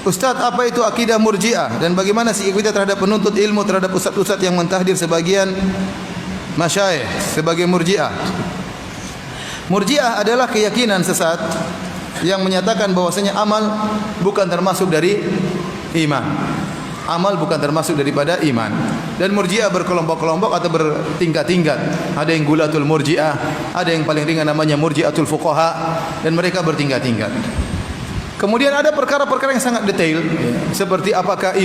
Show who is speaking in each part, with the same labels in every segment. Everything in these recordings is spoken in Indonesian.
Speaker 1: Ustaz, apa itu akidah Murji'ah dan bagaimana sikap kita terhadap penuntut ilmu terhadap ustaz-ustaz yang mentahdir sebagian masyayikh sebagai Murji'ah? Murji'ah adalah keyakinan sesat yang menyatakan bahwasanya amal bukan termasuk dari iman. Amal bukan termasuk daripada iman. Dan Murji'ah berkelompok-kelompok atau bertingkat-tingkat. Ada yang gulatul Murji'ah, ada yang paling ringan namanya Murji'atul Fuqaha, dan mereka bertingkat-tingkat. Kemudian ada perkara-perkara yang sangat detail, seperti apakah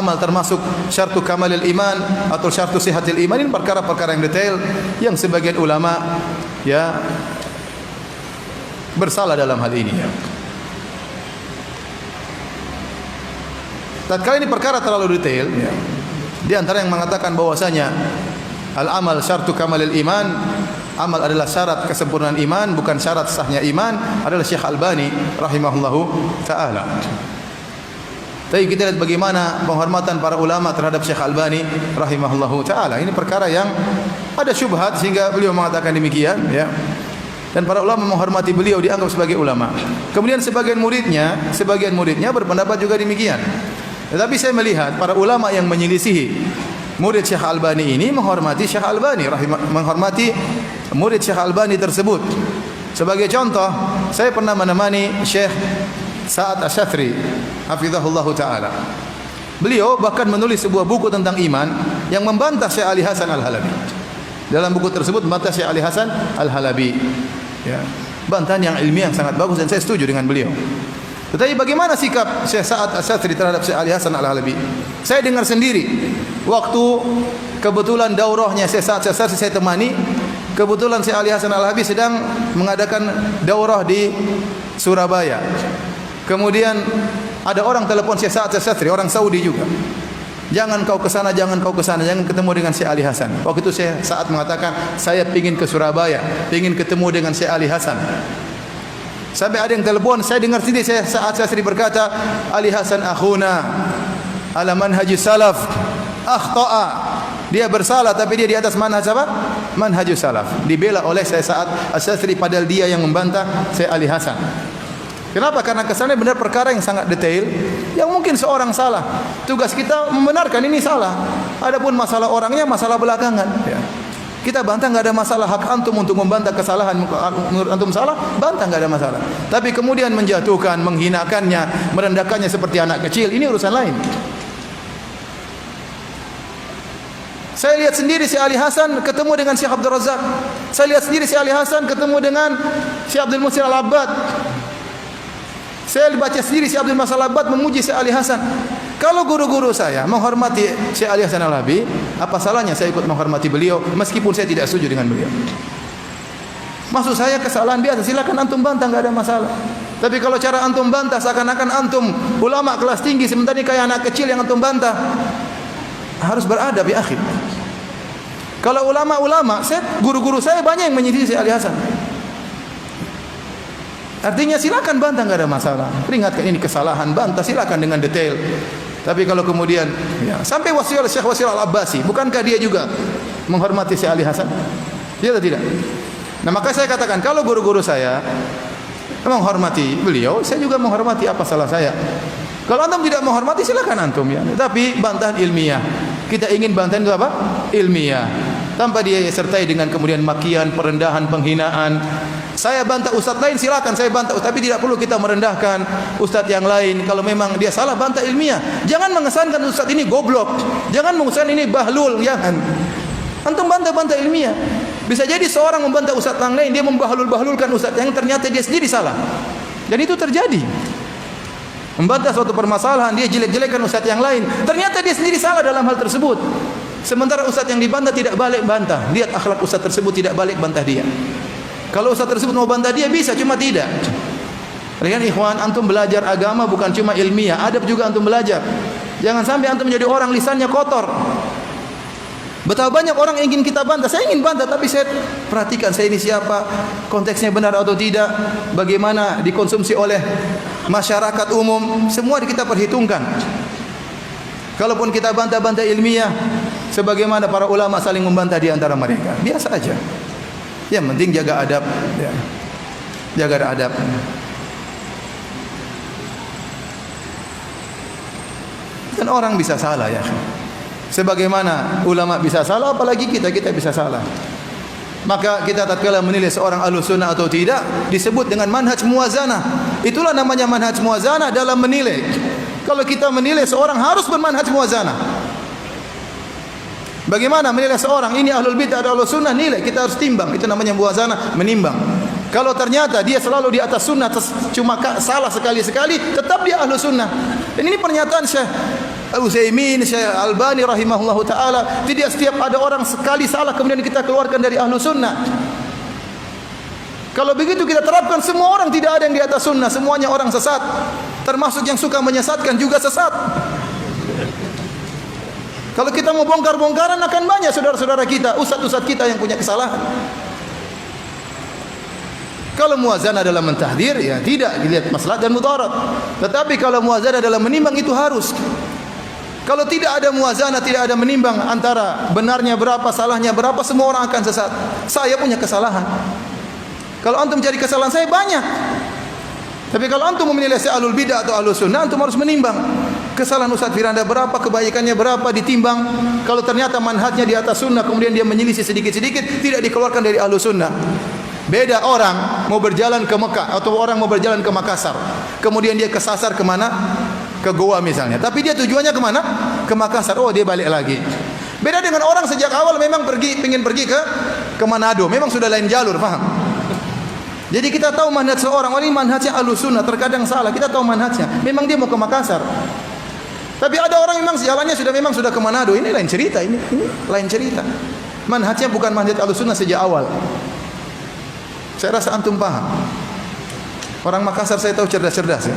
Speaker 1: amal termasuk syartu kamalil iman atau syartu sihatil iman. Ini perkara-perkara yang detail yang sebagian ulama bersalah dalam hal ini. Tatkala ini perkara terlalu detail, di antara yang mengatakan bahwasanya al-amal syartu kamalil iman, amal adalah syarat kesempurnaan iman, bukan syarat sahnya iman, adalah Syekh Albani rahimahullahu taala. Tapi kita lihat bagaimana penghormatan para ulama terhadap Syekh Albani rahimahullahu taala. Ini perkara yang ada syubhat sehingga beliau mengatakan demikian, ya. Dan para ulama menghormati beliau, dianggap sebagai ulama. Kemudian sebagian muridnya berpendapat juga demikian. Tetapi saya melihat para ulama yang menyelisihi murid Syekh Albani ini menghormati Syekh Albani, menghormati murid Syekh Albani tersebut. Sebagai contoh, saya pernah menemani Syekh Sa'ad Asy-Syafri hafizahullahu taala. Beliau bahkan menulis sebuah buku tentang iman yang membantah Syekh Ali Hasan Al-Halabi. Dalam buku tersebut membantah Syekh Ali Hasan Al-Halabi. Ya, bantahan yang ilmiah yang sangat bagus dan saya setuju dengan beliau. Tetapi bagaimana sikap Syekh Sa'ad Asy-Syafri terhadap Syekh Ali Hasan Al-Halabi? Saya dengar sendiri waktu kebetulan daurahnya Syekh Sa'ad Asy-Syafri saya temani. Kebetulan Syekh Ali Hasan Al-Halabi sedang mengadakan daurah di Surabaya. Kemudian ada orang telepon Syekh Sa'ad Asy-Syafri, orang Saudi juga. Jangan kau ke sana, jangan ketemu dengan Syekh Ali Hasan. Waktu itu Syekh Sa'ad mengatakan, saya ingin ke Surabaya, ingin ketemu dengan Syekh Ali Hasan. Sampai ada yang telepon, saya dengar sendiri Syekh Sa'ad Asy-Syafri berkata, Ali Hasan akhuna ala manhajus salaf akhta'a. Dia bersalah tapi dia di atas manhaj apa? Manhajus salaf. Dibela oleh Syekh Sa'ad Asy-Syafri padahal dia yang membantah Syekh Ali Hasan. Kenapa? Karena kesannya benar perkara yang sangat detail yang mungkin seorang salah. Tugas kita membenarkan ini salah. Adapun masalah orangnya masalah belakangan, ya. Kita bantah enggak ada masalah, hak antum untuk membantah kesalahan. Menurut antum salah, bantah enggak ada masalah. Tapi kemudian menjatuhkan, menghinakannya, merendahkannya seperti anak kecil, ini urusan lain. Saya lihat sendiri Syekh Ali Hasan ketemu dengan Syekh Abdul Razak. Saya lihat sendiri Syekh Ali Hasan ketemu dengan Syekh Abdul Muhsin Al-Abbad. Saya baca sendiri Syekh Abdul Muhsin Al-Abbad memuji Syekh Ali Hasan. Kalau guru-guru saya menghormati Syekh Ali Hasan Al-Halabi, apa salahnya saya ikut menghormati beliau meskipun saya tidak setuju dengan beliau? Maksud saya kesalahan biasa, silakan antum bantah, enggak ada masalah. Tapi kalau cara antum bantah seakan-akan antum ulama kelas tinggi sementara ini kayak anak kecil yang antum bantah, harus beradab ya akhi. Kalau ulama-ulama, guru-guru saya banyak yang menyelidiki Syekh Ali Hasan. Artinya silakan bantah, enggak ada masalah. Peringatkan ini kesalahan, bantah silakan dengan detail. Tapi kalau kemudian sampai Syekh Wasil Al-Abbasi, bukankah dia juga menghormati Syekh Ali Hasan? Dia atau tidak? Nah, maka saya katakan kalau guru-guru saya menghormati beliau, saya juga menghormati, apa salah saya? Kalau antum tidak menghormati silakan antum, ya. Tapi bantahan ilmiah. Kita ingin bantahan itu apa? Ilmiah. Tanpa dia sertai dengan kemudian makian, perendahan, penghinaan. Saya bantah ustaz lain silakan saya bantah, tapi tidak perlu kita merendahkan ustaz yang lain. Kalau memang dia salah, bantah ilmiah. Jangan mengesankan ustaz ini goblok. Jangan mengesankan ini bahlul, jangan. Antum bantah ilmiah. Bisa jadi seorang membantah ustaz yang lain, dia membahlul-bahlulkan ustaz yang ternyata dia sendiri salah. Dan itu terjadi. Membantah suatu permasalahan, dia jelek-jelekan ustaz yang lain, ternyata dia sendiri salah dalam hal tersebut. Sementara ustaz yang dibantah tidak balik bantah. Lihat akhlak ustaz tersebut, tidak balik bantah dia. Kalau ustaz tersebut mau bantah dia bisa, cuma tidak. Lihat ikhwan, antum belajar agama bukan cuma ilmiah, adab juga antum belajar. Jangan sampai antum menjadi orang lisannya kotor. Betapa banyak orang yang ingin kita bantah. Saya ingin bantah, tapi saya perhatikan saya ini siapa, konteksnya benar atau tidak, bagaimana dikonsumsi oleh masyarakat umum, semua kita perhitungkan. Kalaupun kita bantah-bantah ilmiah, sebagaimana para ulama saling membantah di antara mereka, biasa aja. Yang penting jaga adab, ya. Jaga adab. Dan orang bisa salah ya. Sebagaimana ulama bisa salah, apalagi kita bisa salah. Maka kita tatkala menilai seorang ahlus sunnah atau tidak disebut dengan manhaj muwazanah. Itulah namanya manhaj muwazanah dalam menilai. Kalau kita menilai seorang harus bermanhaj muwazanah. Bagaimana menilai seorang ini ahlul bid'ah atau ahlus sunnah? Nilai kita harus timbang. Itu namanya muwazanah, menimbang. Kalau ternyata dia selalu di atas sunnah, cuma salah sekali-sekali, tetap dia ahlus sunnah. Dan ini pernyataan Syekh Utsaimin, Syekh Albani rahimahullahu taala. Tidak setiap ada orang sekali salah kemudian kita keluarkan dari ahlus sunnah. Kalau begitu kita terapkan semua orang tidak ada yang di atas sunnah, semuanya orang sesat. Termasuk yang suka menyesatkan juga sesat. Kalau kita mau bongkar-bongkaran akan banyak saudara-saudara kita, ustaz-ustaz kita yang punya kesalahan. Kalau muwazanah dalam mentahdir, ya tidak dilihat maslahat dan mudarat. Tetapi kalau muwazanah dalam menimbang itu harus. Kalau tidak ada muwazanah, tidak ada menimbang antara benarnya berapa, salahnya berapa, semua orang akan sesat. Saya punya kesalahan. Kalau antum cari kesalahan saya banyak. Tapi kalau antum menilai saya ahlul bidah atau ahlus sunnah, antum harus menimbang. Kesalahan Ustaz Firanda berapa, kebaikannya berapa, ditimbang. Kalau ternyata manhajnya di atas sunnah, kemudian dia menyelisih sedikit-sedikit, tidak dikeluarkan dari ahlus sunnah. Beda orang mau berjalan ke Mekah atau orang mau berjalan ke Makassar, kemudian dia kesasar kemana? Ke Goa misalnya. Tapi dia tujuannya kemana? Ke Makassar. Oh dia balik lagi. Beda dengan orang sejak awal memang ingin pergi ke Manado. Memang sudah lain jalur, paham? Jadi kita tahu manhaj seorang, ini manhajnya ahlus sunnah, terkadang salah. Kita tahu manhajnya. Memang dia mau ke Makassar. Tapi ada orang memang jalannya memang sudah ke Manado. Ini lain cerita. Ini lain cerita. Manhajnya bukan manhaj ahlus sunnah sejak awal. Saya rasa antum paham. Orang Makassar saya tahu cerdas-cerdas ya.